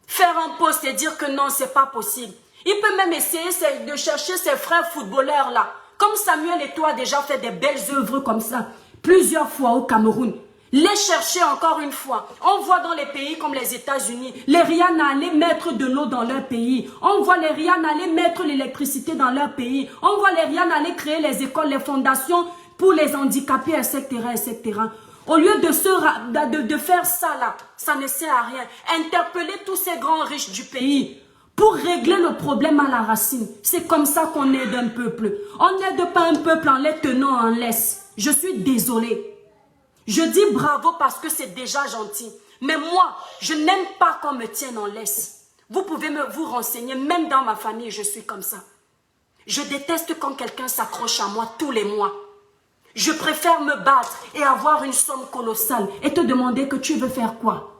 Faire un post et dire que non, c'est pas possible. Il peut même essayer de chercher ses frères footballeurs là. Comme Samuel Eto'o a déjà fait des belles œuvres comme ça, plusieurs fois au Cameroun. Les chercher encore une fois. On voit dans les pays comme les États-Unis, les Rihanna aller mettre de l'eau dans leur pays. On voit les Rihanna aller mettre l'électricité dans leur pays. On voit les Rihanna aller créer les écoles, les fondations pour les handicapés, etc., etc. Au lieu de faire ça là, ça ne sert à rien. Interpeller tous ces grands riches du pays pour régler le problème à la racine. C'est comme ça qu'on aide un peuple. On n'aide pas un peuple en les tenant en laisse. Je suis désolée. Je dis bravo parce que c'est déjà gentil. Mais moi, je n'aime pas qu'on me tienne en laisse. Vous pouvez vous renseigner, même dans ma famille, je suis comme ça. Je déteste quand quelqu'un s'accroche à moi tous les mois. Je préfère me battre et avoir une somme colossale et te demander que tu veux faire quoi.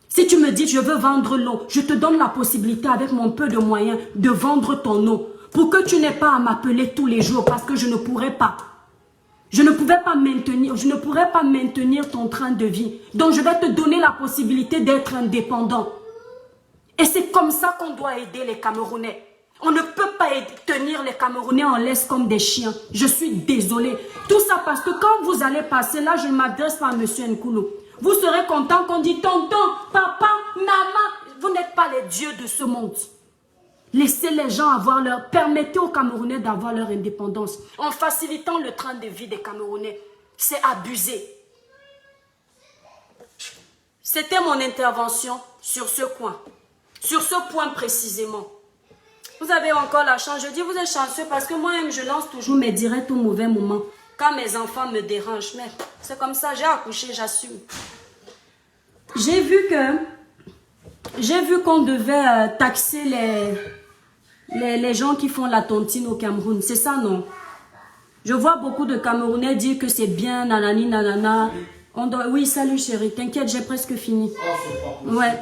Si tu me dis je veux vendre l'eau, je te donne la possibilité avec mon peu de moyens de vendre ton eau pour que tu n'aies pas à m'appeler tous les jours parce que je ne pourrais pas. Je ne pourrais pas maintenir ton train de vie. Donc je vais te donner la possibilité d'être indépendant. Et c'est comme ça qu'on doit aider les Camerounais. On ne peut pas tenir les Camerounais en laisse comme des chiens. Je suis désolée. Tout ça parce que quand vous allez passer, là je ne m'adresse pas à M. Nkoulou. Vous serez content qu'on dit tonton, papa, maman. Vous n'êtes pas les dieux de ce monde. Laissez les gens permettez aux Camerounais d'avoir leur indépendance en facilitant le train de vie des Camerounais. C'est abusé. C'était mon intervention sur ce coin, sur ce point précisément. Vous avez encore la chance. Je dis vous êtes chanceux parce que moi-même je lance toujours mes directs au mauvais moment. Quand mes enfants me dérangent. Mais c'est comme ça, j'ai accouché, j'assume. J'ai vu qu'on devait taxer les gens qui font la tontine au Cameroun. C'est ça, non? Je vois beaucoup de Camerounais dire que c'est bien, nanani, nanana. Oui, salut chérie, t'inquiète, j'ai presque fini. Ouais.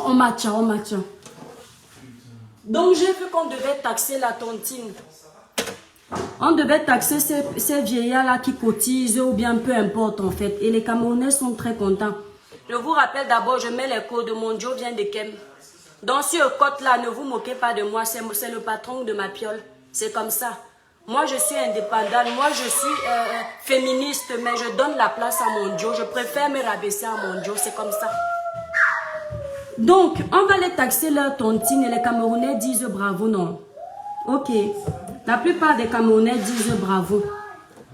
On m'attend. Donc j'ai vu qu'on devait taxer la tontine. On devait taxer ces vieillards-là qui cotisent ou bien peu importe en fait. Et les Camerounais sont très contents. Je vous rappelle d'abord, je mets les codes. Mon Dieu vient de Kem. Dans ce code-là, ne vous moquez pas de moi. C'est le patron de ma piole. C'est comme ça. Moi, je suis indépendante. Moi, je suis féministe. Mais je donne la place à mon Dieu. Je préfère me rabaisser à mon Dieu. C'est comme ça. Donc, on va les taxer leur tontine et les Camerounais disent bravo, non. Ok. La plupart des Camerounais disent bravo.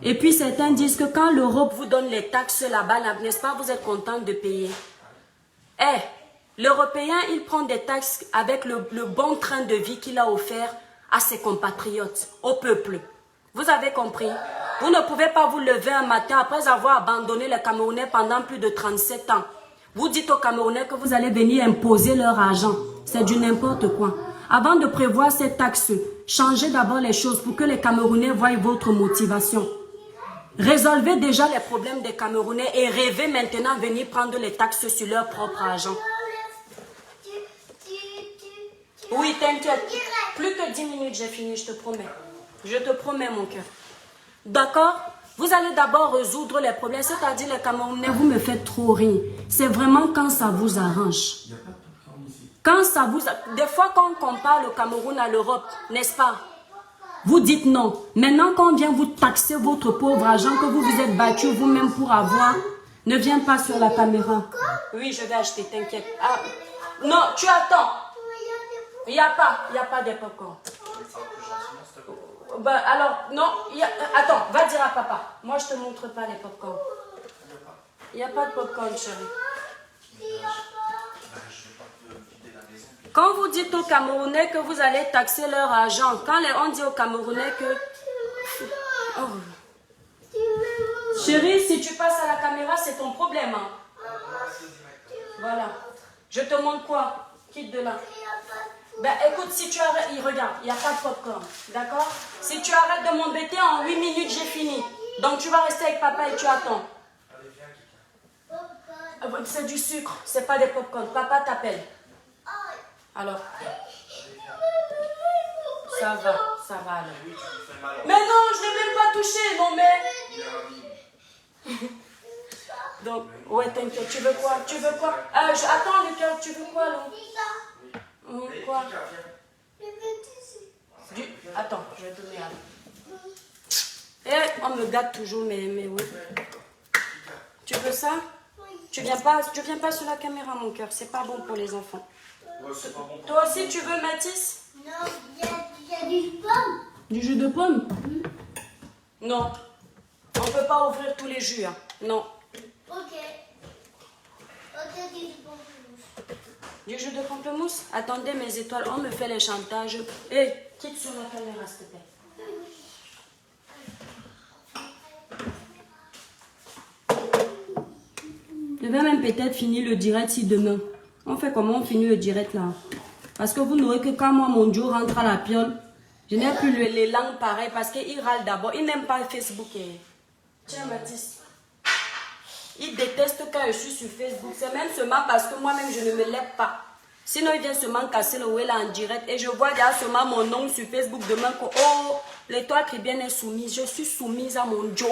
Et puis certains disent que quand l'Europe vous donne les taxes là-bas, n'est-ce pas, vous êtes content de payer. L'Européen, il prend des taxes avec le bon train de vie qu'il a offert à ses compatriotes, au peuple. Vous avez compris? Vous ne pouvez pas vous lever un matin après avoir abandonné les Camerounais pendant plus de 37 ans. Vous dites aux Camerounais que vous allez venir imposer leur argent. C'est du n'importe quoi. Avant de prévoir ces taxes, changez d'abord les choses pour que les Camerounais voient votre motivation. Résolvez déjà les problèmes des Camerounais et rêvez maintenant venir prendre les taxes sur leur propre argent. Oui, t'inquiète. Plus que 10 minutes, j'ai fini, je te promets. Je te promets, mon cœur. D'accord? Vous allez d'abord résoudre les problèmes, c'est-à-dire les Camerounais, vous me faites trop rire. C'est vraiment quand ça vous arrange. Quand ça vous... Des fois, quand on compare le Cameroun à l'Europe, n'est-ce pas? Vous dites non. Maintenant, quand on vient vous taxer votre pauvre argent que vous vous êtes battu vous-même pour avoir, ne viens pas sur la caméra. Oui, je vais acheter, t'inquiète. Ah, non, tu attends. Il n'y a pas de popcorn. Ben, alors, non, attends, va dire à papa. Moi, je ne te montre pas les popcorn. Il n'y a pas de popcorn, chérie. Quand vous dites aux Camerounais que vous allez taxer leur argent, quand on dit aux Camerounais que... Oh. Chérie, si tu passes à la caméra, c'est ton problème. Hein? Voilà. Je te montre quoi? Quitte de là. Ben écoute, si tu arrêtes, regarde, il n'y a pas de popcorn, d'accord? Si tu arrêtes de m'embêter, en 8 minutes, j'ai fini. Donc tu vas rester avec papa et tu attends. C'est du sucre, c'est pas des popcorn. Papa t'appelle. Alors, ça va alors. Mais non, je ne l'ai même pas touché, non mais... Donc, ouais, t'inquiète, tu veux quoi? Attends, le cœur, tu veux quoi, là? Quoi? Attends, je vais donner à... on me gâte toujours, mais oui. Tu veux ça? Tu viens pas sur la caméra, mon cœur, c'est pas bon pour les enfants. Ouais, c'est pas bon. Toi aussi, tu veux, Mathis? Non, il y a du pomme. Du jus de pomme? Non. On ne peut pas ouvrir tous les jus. Hein. Non. Ok, du jus de pamplemousse. Du jus de pamplemousse? Attendez, mes étoiles, on me fait les chantages. Quitte sur la caméra, s'il te plaît. Je vais même peut-être finir le direct si demain. On fait comment on finit le direct là? Parce que vous n'aurez que quand moi, mon Dieu rentre à la piole, je n'ai plus les langues pareilles parce qu'il râle d'abord. Il n'aime pas Facebook. Tiens, Mathis. Il déteste quand je suis sur Facebook. C'est même seulement parce que moi-même, je ne me lève pas. Sinon, il vient seulement casser le wheel en direct. Et je vois déjà seulement mon nom sur Facebook demain que, oh, l'étoile chrétienne est soumise. Je suis soumise à mon Dieu.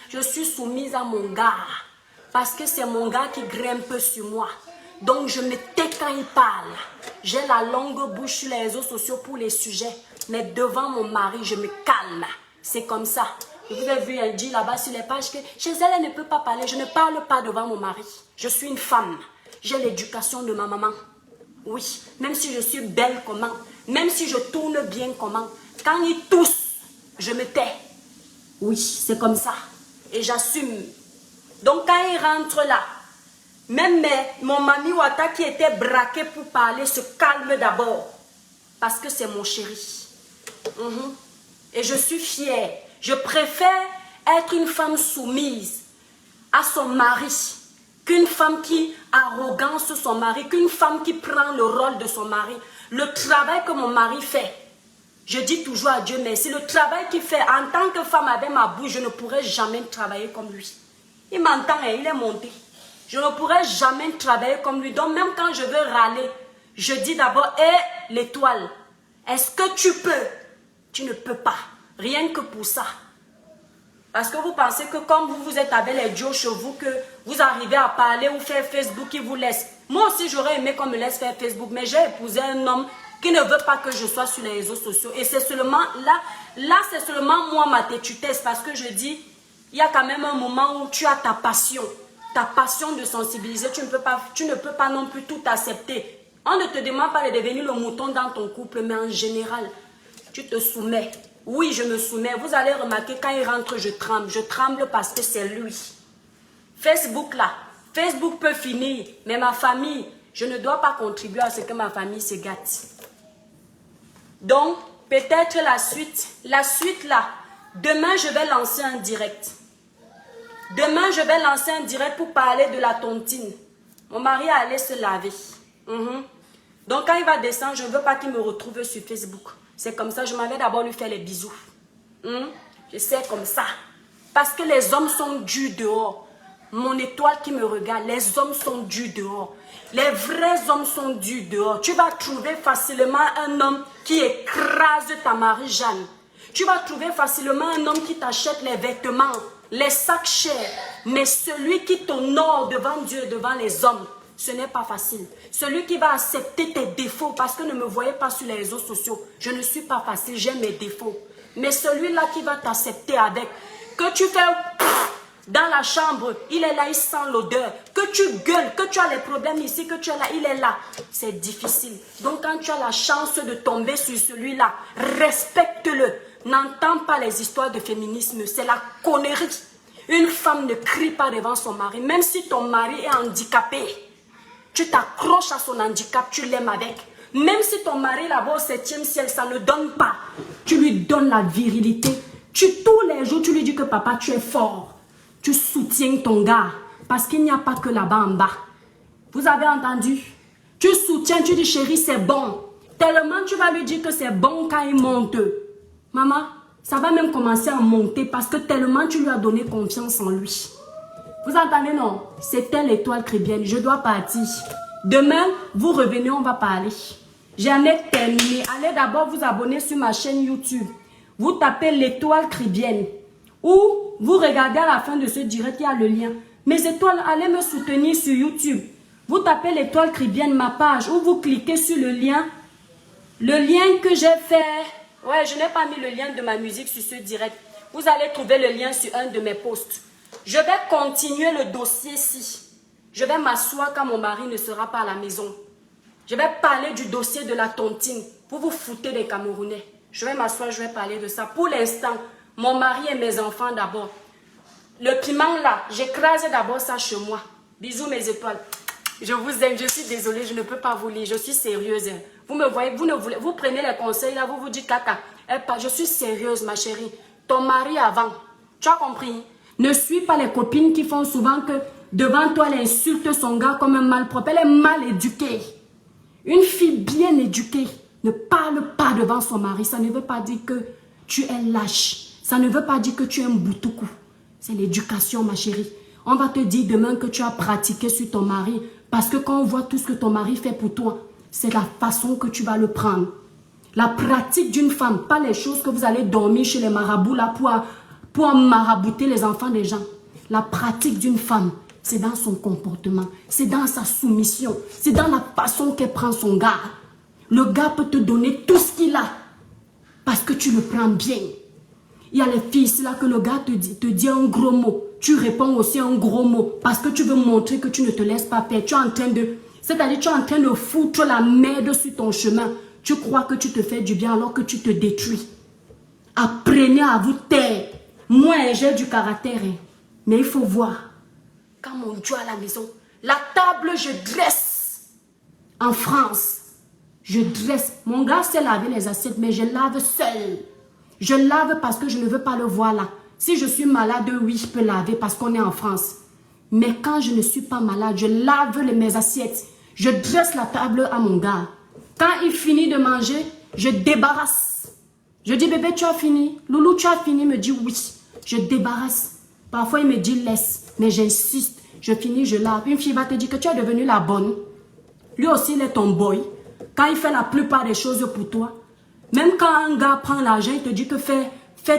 Je suis soumise à mon gars. Parce que c'est mon gars qui grimpe sur moi. Donc, je me tais quand il parle. J'ai la longue bouche sur les réseaux sociaux pour les sujets. Mais devant mon mari, je me calme. C'est comme ça. Je vous ai vu, elle dit là-bas sur les pages que chez elle, elle ne peut pas parler. Je ne parle pas devant mon mari. Je suis une femme. J'ai l'éducation de ma maman. Oui, même si je suis belle comment, même si je tourne bien comment, quand ils toussent, je me tais. Oui, c'est comme ça. Et j'assume. Donc quand ils rentrent là, même mon mami Wata qui était braqué pour parler se calme d'abord. Parce que c'est mon chéri. Et je suis fière. Je préfère être une femme soumise à son mari qu'une femme qui arrogance son mari, qu'une femme qui prend le rôle de son mari. Le travail que mon mari fait, je dis toujours à Dieu merci, le travail qu'il fait en tant que femme avec ma bouche, je ne pourrais jamais travailler comme lui. Il m'entend et il est monté. Je ne pourrais jamais travailler comme lui. Donc même quand je veux râler, je dis d'abord, hé l'étoile, est-ce que tu peux? Tu ne peux pas. Rien que pour ça. Parce que vous pensez que comme vous êtes avec les dios chez vous, que vous arrivez à parler ou faire Facebook, qui vous laisse. Moi aussi, j'aurais aimé qu'on me laisse faire Facebook, mais j'ai épousé un homme qui ne veut pas que je sois sur les réseaux sociaux. Et c'est seulement là c'est seulement moi ma têtutesse, parce que je dis, il y a quand même un moment où tu as ta passion de sensibiliser. Tu ne peux pas non plus tout accepter. On ne te demande pas de devenir le mouton dans ton couple, mais en général, tu te soumets. Oui, je me soumets. Vous allez remarquer, quand il rentre, je tremble. Je tremble parce que c'est lui. Facebook, là. Facebook peut finir. Mais ma famille, je ne dois pas contribuer à ce que ma famille se gâte. Donc, peut-être la suite. La suite, là. Demain, je vais lancer un direct. Demain, je vais lancer un direct pour parler de la tontine. Mon mari est allé se laver. Donc, quand il va descendre, je ne veux pas qu'il me retrouve sur Facebook. C'est comme ça, je m'en vais d'abord lui faire les bisous. Je sais comme ça. Parce que les hommes sont durs dehors. Mon étoile qui me regarde, les hommes sont durs dehors. Les vrais hommes sont durs dehors. Tu vas trouver facilement un homme qui écrase ta Marie-Jeanne. Tu vas trouver facilement un homme qui t'achète les vêtements, les sacs chers. Mais celui qui t'honore devant Dieu, devant les hommes, ce n'est pas facile. Celui qui va accepter tes défauts, parce que ne me voyez pas sur les réseaux sociaux, je ne suis pas facile, j'ai mes défauts. Mais celui-là qui va t'accepter avec, que tu fais dans la chambre, il est là, il sent l'odeur. Que tu gueules, que tu as les problèmes ici, que tu es là, il est là. C'est difficile. Donc quand tu as la chance de tomber sur celui-là, respecte-le. N'entends pas les histoires de féminisme, c'est la connerie. Une femme ne crie pas devant son mari, même si ton mari est handicapé. Tu t'accroches à son handicap, tu l'aimes avec. Même si ton mari là-bas au 7e ciel, ça ne donne pas. Tu lui donnes la virilité. Tous les jours, tu lui dis que papa, tu es fort. Tu soutiens ton gars. Parce qu'il n'y a pas que là-bas en bas. Vous avez entendu? Tu soutiens, tu dis chérie, c'est bon. Tellement tu vas lui dire que c'est bon quand il monte. Maman, ça va même commencer à monter parce que tellement tu lui as donné confiance en lui. Vous entendez, non? C'était l'étoile chrétienne. Je dois partir. Demain, vous revenez, on va parler. J'en ai terminé. Allez d'abord vous abonner sur ma chaîne YouTube. Vous tapez l'étoile chrétienne. Ou vous regardez à la fin de ce direct, il y a le lien. Mes étoiles, allez me soutenir sur YouTube. Vous tapez l'étoile chrétienne, ma page. Ou vous cliquez sur le lien. Le lien que j'ai fait. Ouais, je n'ai pas mis le lien de ma musique sur ce direct. Vous allez trouver le lien sur un de mes posts. Je vais continuer le dossier-ci. Je vais m'asseoir quand mon mari ne sera pas à la maison. Je vais parler du dossier de la tontine. Vous vous foutez des Camerounais. Je vais m'asseoir, je vais parler de ça. Pour l'instant, mon mari et mes enfants d'abord. Le piment là, j'écrase d'abord ça chez moi. Bisous mes étoiles. Je vous aime, je suis désolée, je ne peux pas vous lire. Je suis sérieuse. Vous me voyez, vous prenez les conseils là, vous vous dites caca. Je suis sérieuse ma chérie. Ton mari avant, tu as compris? Ne suis pas les copines qui font souvent que devant toi, elle insulte son gars comme un malpropre. Elle est mal éduquée. Une fille bien éduquée ne parle pas devant son mari. Ça ne veut pas dire que tu es lâche. Ça ne veut pas dire que tu es un boutoukou. C'est l'éducation, ma chérie. On va te dire demain que tu as pratiqué sur ton mari. Parce que quand on voit tout ce que ton mari fait pour toi, c'est la façon que tu vas le prendre. La pratique d'une femme, pas les choses que vous allez dormir chez les marabouts là pour marabouter les enfants des gens. La pratique d'une femme, c'est dans son comportement, c'est dans sa soumission, c'est dans la façon qu'elle prend son gars. Le gars peut te donner tout ce qu'il a parce que tu le prends bien. Il y a les filles ici là que le gars te dit un gros mot. Tu réponds aussi un gros mot parce que tu veux montrer que tu ne te laisses pas faire. Tu es en train de... C'est-à-dire tu es en train de foutre la merde sur ton chemin. Tu crois que tu te fais du bien alors que tu te détruis. Apprenez à vous taire. Moi, j'ai du caractère. Hein. Mais il faut voir. Quand mon Dieu à la maison, la table, je dresse. En France, je dresse. Mon gars sait laver les assiettes, mais je lave seul. Je lave parce que je ne veux pas le voir là. Si je suis malade, oui, je peux laver parce qu'on est en France. Mais quand je ne suis pas malade, je lave mes assiettes. Je dresse la table à mon gars. Quand il finit de manger, je débarrasse. Je dis, bébé, tu as fini? Loulou, tu as fini? Il me dit, oui. Je débarrasse. Parfois, il me dit, laisse. Mais j'insiste. Je finis, je lave. Une fille va te dire que tu es devenue la bonne. Lui aussi, il est ton boy. Quand il fait la plupart des choses pour toi. Même quand un gars prend l'argent, il te dit que fais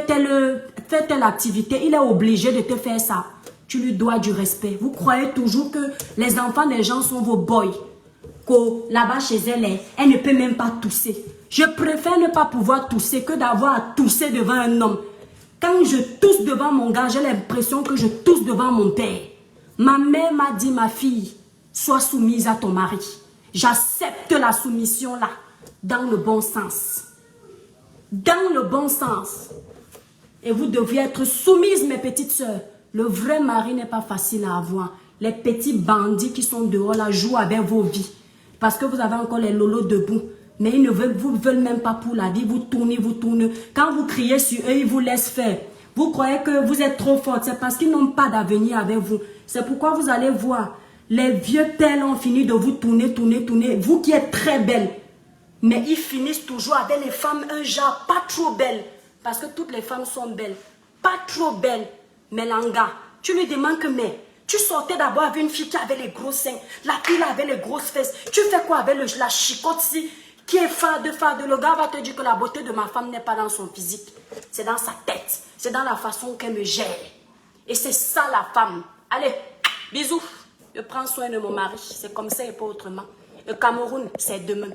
telle activité. Il est obligé de te faire ça. Tu lui dois du respect. Vous croyez toujours que les enfants des gens sont vos boys. Que là-bas chez elle, elle ne peut même pas tousser. Je préfère ne pas pouvoir tousser que d'avoir à tousser devant un homme. Quand je tousse devant mon gars, j'ai l'impression que je tousse devant mon père. Ma mère m'a dit, ma fille, sois soumise à ton mari. J'accepte la soumission là, dans le bon sens. Dans le bon sens. Et vous deviez être soumises, mes petites sœurs. Le vrai mari n'est pas facile à avoir. Les petits bandits qui sont dehors là jouent avec vos vies. Parce que vous avez encore les lolos debout. Mais ils ne vous veulent même pas pour la vie. Vous tournez, vous tournez. Quand vous criez sur eux, ils vous laissent faire. Vous croyez que vous êtes trop forte. C'est parce qu'ils n'ont pas d'avenir avec vous. C'est pourquoi vous allez voir. Les vieux pères ont fini de vous tourner, tourner, tourner. Vous qui êtes très belle. Mais ils finissent toujours avec les femmes un genre pas trop belles. Parce que toutes les femmes sont belles. Pas trop belles. Mais l'anga, tu lui demandes que mais... Tu sortais d'abord avec une fille qui avait les gros seins. La fille là avait les grosses fesses. Tu fais quoi avec la chicotte-ci qui est fade. Le gars va te dire que la beauté de ma femme n'est pas dans son physique. C'est dans sa tête. C'est dans la façon qu'elle me gère. Et c'est ça la femme. Allez, bisous. Je prends soin de mon mari. C'est comme ça et pas autrement. Le Cameroun, c'est demain.